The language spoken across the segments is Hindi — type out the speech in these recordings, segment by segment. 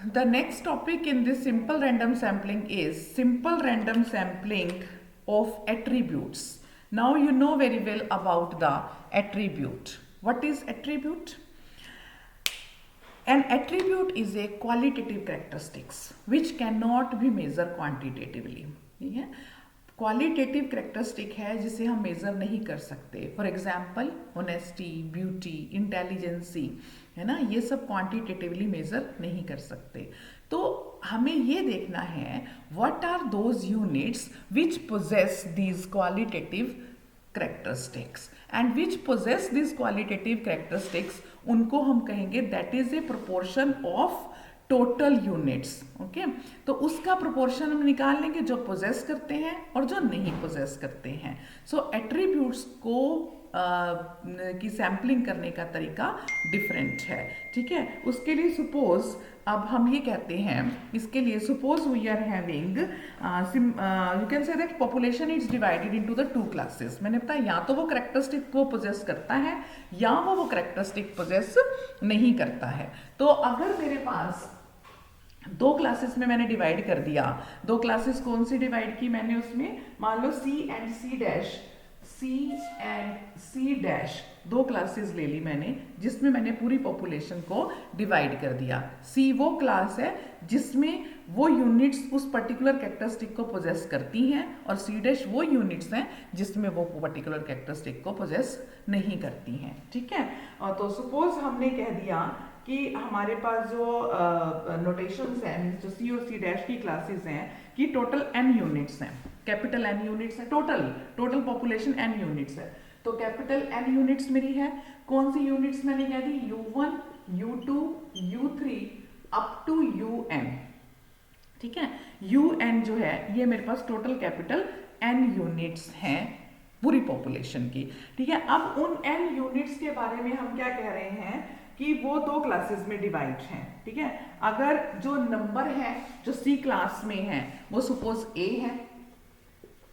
The next topic in this simple random sampling is simple random sampling of attributes. Now you know very well about the attribute. What is attribute? An attribute is a qualitative characteristics which cannot be measured quantitatively. ठीक है, क्वालिटेटिव करेक्टरिस्टिक है जिसे हम मेजर नहीं कर सकते. For example honesty, beauty, intelligency, है ना, ये सब क्वांटिटेटिवली मेजर नहीं कर सकते. तो हमें ये देखना है what are those units which possess these qualitative characteristics and which possess these qualitative characteristics, उनको हम कहेंगे that is a proportion of total units. Okay, तो उसका proportion हम निकाल लेंगे जो possess करते हैं और जो नहीं possess करते हैं. So attributes को की सैम्पलिंग करने का तरीका डिफरेंट है. ठीक है, उसके लिए सपोज अब हम ये कहते हैं, इसके लिए suppose we are having you can say that population is divided into the two classes. मैंने बताया या तो वो करेक्टरिस्टिक को पोजेस करता है या वो करेक्टरिस्टिक पोजेस नहीं करता है. तो अगर मेरे पास दो क्लासेस में मैंने डिवाइड कर दिया, दो क्लासेस कौन सी डिवाइड की मैंने, उसमें मान लो C and C dash, C and C dash दो क्लासेस ले ली मैंने जिसमें मैंने पूरी पॉपुलेशन को डिवाइड कर दिया. सी वो क्लास है जिसमें वो यूनिट्स उस पर्टिकुलर कैरेक्टरिस्टिक को पोजेस करती हैं और सी डैश वो यूनिट्स हैं जिसमें वो पर्टिकुलर कैरेक्टरिस्टिक को पोजेस नहीं करती हैं. ठीक है, तो सपोज हमने कह दिया कि हमारे पास जो नोटेशंस हैं, जो सी और सी डैश की क्लासेस हैं, कि टोटल n यूनिट्स हैं, कैपिटल n यूनिट्स है, टोटल पॉपुलेशन n यूनिट्स है. तो कैपिटल n यूनिट्स मेरी है. कौन सी यूनिट्स मैंने कह दी, u1, u2, u3 up to un. ठीक है, un जो है ये मेरे पास टोटल कैपिटल n यूनिट्स हैं पूरी पॉपुलेशन की. ठीक है, अब उन n यूनिट्स के बारे में हम क्या कह रहे हैं कि वो दो क्लासेस में डिवाइड हैं. ठीक है, अगर जो नंबर है जो सी क्लास में है वो सपोज a है,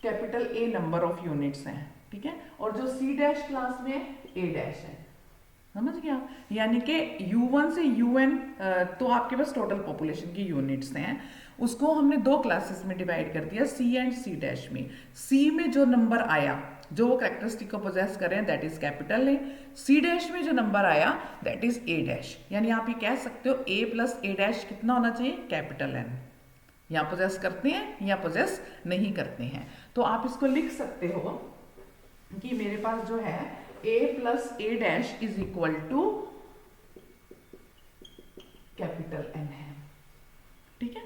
capital A number of units हैं. ठीक है, और जो सी डैश क्लास में a डैश है. समझ गया, यानी कि u1 से un तो आपके पास टोटल पॉपुलेशन की यूनिट्स हैं, उसको हमने दो क्लासेस में डिवाइड कर दिया, सी एंड सी डैश में. सी में जो नंबर आया जो वो कैरेक्टरिस्टिक को पोजेस कर रहे हैं that is capital A. C dash में जो नंबर आया दैट इज ए डैश. यानी आप ये कह सकते हो ए प्लस ए डैश कितना होना चाहिए, कैपिटल एन. या पोजेस करते हैं या पोजेस नहीं करते हैं. तो आप इसको लिख सकते हो कि मेरे पास जो है a plus a dash is equal to capital N है. ठीक है,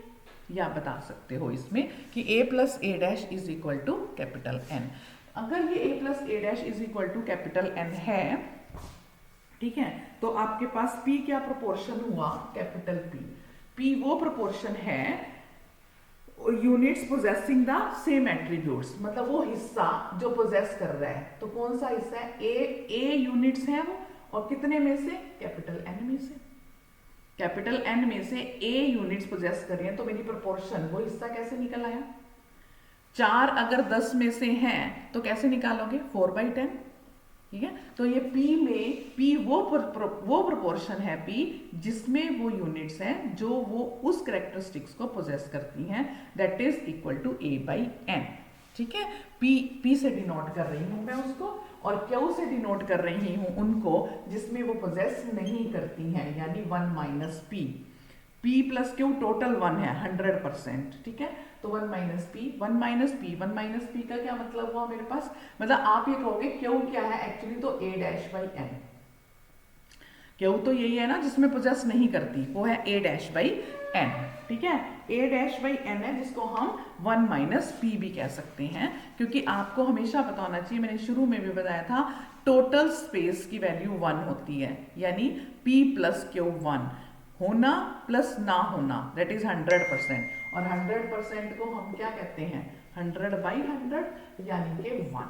या बता सकते हो इसमें कि a plus a dash is equal to capital N. अगर ये a plus a dash is equal to capital N है, ठीक है, तो आपके पास p क्या प्रोपोर्शन हुआ, कैपिटल p वो प्रोपोर्शन है units possessing the same attributes, मतलब वो हिस्सा जो पोजेस कर रहा है. तो कौन सा हिस्सा है, ए यूनिट्स हैं वो, और कितने में से, कैपिटल एन में से. कैपिटल एन में से ए यूनिट्स पोजेस कर रहे हैं, तो मेरी प्रोपोर्शन वो हिस्सा कैसे निकल आया. 4 अगर 10 में से हैं तो कैसे निकालोगे, 4/10. ठीक है, तो ये P में P वो प्रोपोर्शन है P जिसमें वो यूनिट्स हैं जो वो उस कैरेक्टरिस्टिक्स को पोजेस करती हैं, that is equal to a/n. ठीक है, P से डिनोट कर रही हूं मैं उसको, और Q से डिनोट कर रही हूं उनको जिसमें वो पोजेस नहीं करती हैं, यानी 1 minus P. P plus Q total 1 है 100%. ठीक है, तो 1 minus P, 1 minus P, 1 minus P का क्या मतलब हुआ मेरे पास, मतलब आप ये कहोगे Q क्या है एक्चुअली, तो a dash by n. Q तो यही है ना जिसमें पोजेस नहीं करती, वो है a डैश बाई n. ठीक है, a डैश बाई n है जिसको हम 1 माइनस P भी कह सकते हैं, क्योंकि आपको हमेशा पता होना चाहिए, मैंने शुरू में भी बताया था, टोटल स्पेस की वैल्यू 1 होती है, यानी P प्लस Q 1 होना प्लस ना होना, दैट इज 100%. और 100% को हम क्या कहते हैं, 100/100 यानी कि 1.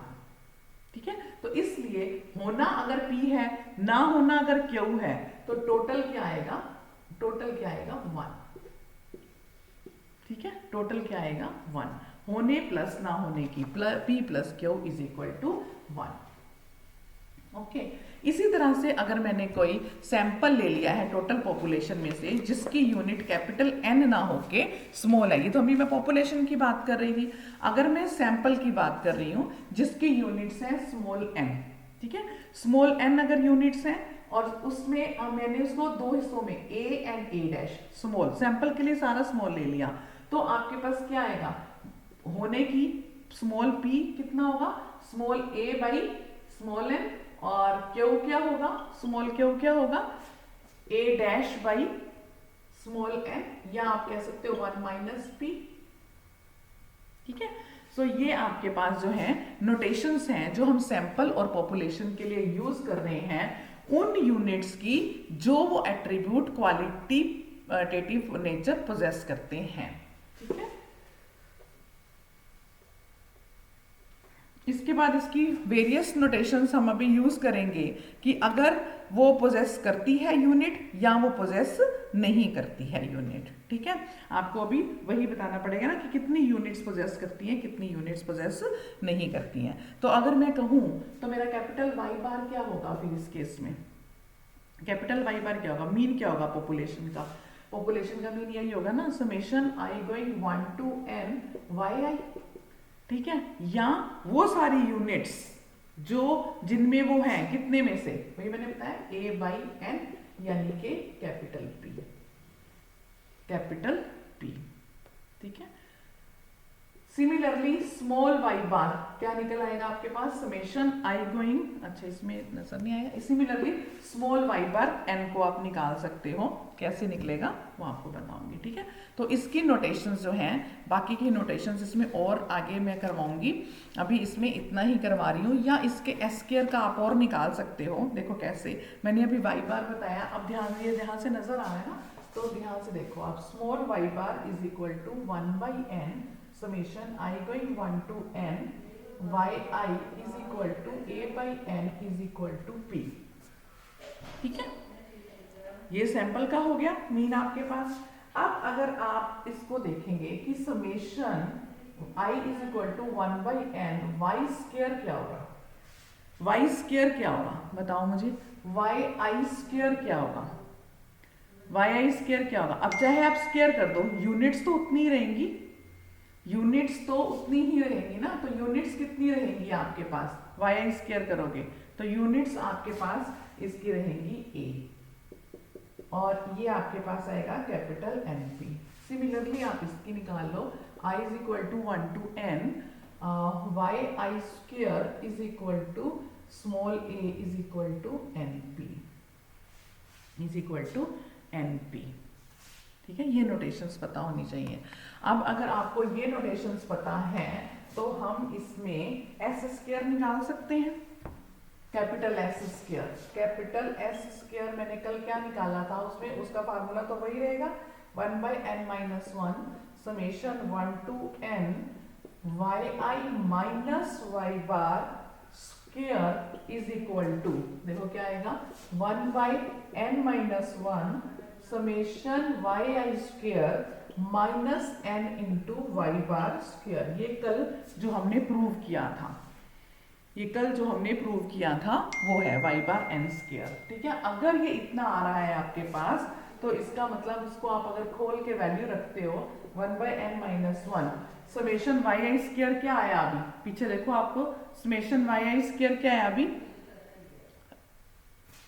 ठीक है, तो इसलिए होना अगर P है, ना होना अगर Q है, तो टोटल क्या आएगा, 1. ठीक है, टोटल क्या आएगा 1. होने प्लस ना होने की P plus Q is equal to 1. Okay इसी तरह से अगर मैंने कोई सैंपल ले लिया है टोटल पॉपुलेशन में से जिसकी यूनिट कैपिटल एन ना होके स्मॉल है, ये तो अभी मैं पॉपुलेशन की बात कर रही थी। अगर मैं सैंपल की बात कर रही हूँ जिसकी यूनिट्स है स्मॉल एन, ठीक है, स्मॉल एन अगर यूनिट्स हैं और उसमें मैंने उसको दो हिस्सों में A and A dash small, sample के लिए सारा स्मॉल ले लिया, तो आपके पास क्या आएगा होने की स्मॉल पी कितना होगा small a by small n, और क्यू क्या होगा स्मॉल क्यू क्या होगा a dash by small n, या आप कह सकते हो 1 माइनस पी, ठीक है। सो ये आपके पास जो है नोटेशंस हैं जो हम सैंपल और पॉपुलेशन के लिए यूज कर रहे हैं उन यूनिट्स की जो वो एट्रीब्यूट क्वालिटेटिव नेचर पोजेस करते हैं, ठीक है। इसके बाद इसकी वेरियस नोटेशंस हम अभी यूज करेंगे कि अगर वो पोजेस करती है यूनिट या वो पोजेस नहीं करती है यूनिट, ठीक है। आपको अभी वही बताना पड़ेगा ना कि कितनी यूनिट्स पोजेस करती हैं कितनी यूनिट्स पोजेस नहीं करती हैं। तो अगर मैं कहूँ तो मेरा कैपिटल वाई बार क्या होगा फिर इस केस में, कैपिटल वाई बार क्या होगा, मीन क्या होगा पॉपुलेशन का, पॉपुलेशन का मीन यही होगा ना summation I going 1 to n Y I, ठीक है, या वो सारी यूनिट्स जो जिनमें वो हैं कितने में से, वही मैंने बताया a बाई एन यानी कि कैपिटल P, ठीक है। सिमिलरली स्मॉल वाई बार क्या निकल आएगा आपके पास समेशन आई गोइंग, अच्छा इसमें नजर नहीं आएगा, similarly small Y bar N को आप निकाल सकते हो, कैसे निकलेगा वो आपको बताऊंगी, ठीक है। तो इसकी नोटेशंस जो हैं बाकी की नोटेशंस इसमें और आगे मैं करवाऊंगी, अभी इसमें इतना ही करवा रही हूँ, या इसके एस स्क्वायर का आप और निकाल सकते हो, देखो कैसे, मैंने अभी वाई बार बताया, अब ध्यान से नजर आ रहा है ना, तो ध्यान से देखो आप small Y bar is equal to 1 by n summation I going 1 to n yi is equal to a by n is equal to p, ठीक है। ये सैंपल का हो गया मीन आपके पास। अब अगर आप इसको देखेंगे कि summation i is equal to 1 by n y square क्या होगा, y स्क्वायर क्या होगा बताओ मुझे, yi स्क्वायर क्या होगा, yi स्क्वायर क्या होगा। अब चाहे आप स्क्वायर कर दो यूनिट्स तो उतनी ही रहेंगी, यूनिट्स तो उतनी ही रहेंगी ना, तो यूनिट्स कितनी रहेंगी आपके पास, वाई स्क्वायर करोगे तो यूनिट्स आपके पास इसकी रहेंगी a, और ये आपके पास आएगा कैपिटल NP। सिमिलरली आप इसकी निकाल लो i is equal to 1 to n Y i square is equal to small a is equal to NP is equal to NP, ठीक है। ये नोटेशंस पता होनी चाहिए। अब अगर आपको ये नोटेशंस पता है तो हम इसमें एस स्क्वायर निकाल सकते हैं, कैपिटल एस स्क्वायर मैंने कल क्या निकाला था उसमें, उसका फार्मूला तो वही रहेगा 1 by n minus 1 summation 1 to n Y i minus y bar square is equal to, देखो क्या आएगा 1 by n minus 1 summation y i square minus n into y bar square. ये कल जो हमने प्रूव किया था, वो है वाई बार एन स्क्वायर, ठीक है। अगर ये इतना आ रहा है आपके पास तो इसका मतलब इसको आप अगर खोल के वैल्यू रखते हो 1 by n minus 1 summation y i square क्या आया, अभी पीछे देखो आपको समेशन वाई आई स्क्वायर क्या है, अभी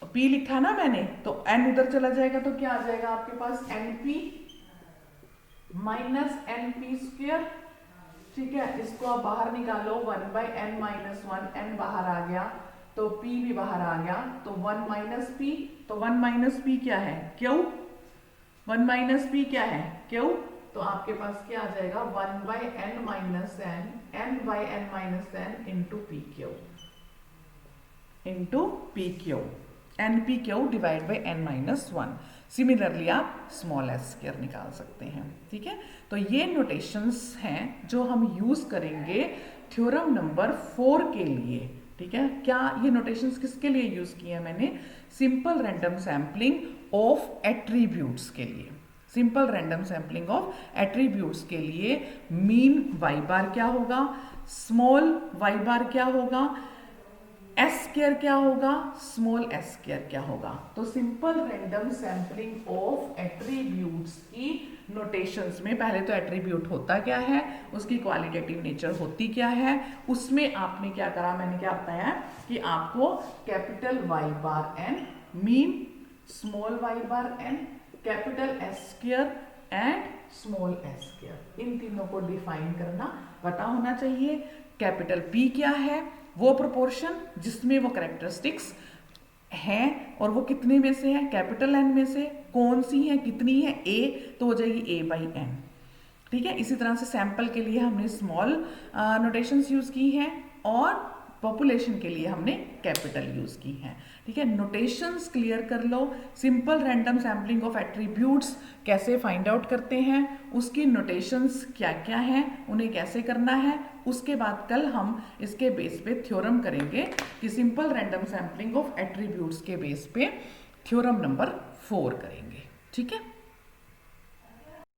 P लिखा ना मैंने, तो n उधर चला जाएगा तो क्या आ जाएगा आपके पास NP माइनस NP स्क्वायर, ठीक है। इसको आप बाहर निकालो 1 बाई एन माइनस 1 n बाहर आ गया तो P भी बाहर आ गया, तो 1 माइनस P, तो 1 माइनस P क्या है Q, 1 माइनस P क्या है Q, तो आपके पास क्या आ जाएगा 1 by n minus n by n minus n into p q NPQ divide by n minus 1। Similarly आप स्मॉल एस स्क्वायर निकाल सकते हैं, ठीक है। तो ये नोटेशंस हैं जो हम यूज करेंगे थ्योरम नंबर 4 के लिए, ठीक है। क्या ये नोटेशंस किसके लिए यूज किए हैं मैंने, simple random sampling of attributes के लिए, simple random sampling of attributes के लिए मीन वाई बार क्या होगा, स्मॉल वाई बार क्या होगा, एस स्क्वायर क्या होगा, स्मॉल एस स्क्वायर क्या होगा। तो simple random sampling of attributes की नोटेशंस में पहले तो एट्रीब्यूट होता क्या है, उसकी क्वालिटेटिव नेचर होती क्या है, उसमें आपने क्या करा, मैंने क्या बताया कि आपको capital Y bar N, mean small Y bar N, capital S square and small S square, इन तीनों को डिफाइन करना पता होना चाहिए। कैपिटल पी क्या है, वो प्रोपोर्शन जिसमें वो कैरेक्टरिस्टिक्स हैं और वो कितने में से है, कैपिटल एन में से, कौन सी है, कितनी है, ए, तो हो जाएगी ए बाई एन। ठीक है, इसी तरह से सैंपल के लिए हमने स्मॉल नोटेशंस यूज की हैं और पॉपुलेशन के लिए हमने कैपिटल यूज की हैं। ठीक है, नोटेशंस क्लियर कर लो। Simple random sampling of attributes कैसे फाइंड आउट करते हैं, उसकी नोटेशंस क्या क्या हैं, उन्हें कैसे करना है, उसके बाद कल हम इसके बेस पे थ्योरम करेंगे कि simple random sampling of attributes के बेस पे थ्योरम नंबर 4 करेंगे। ठीक है।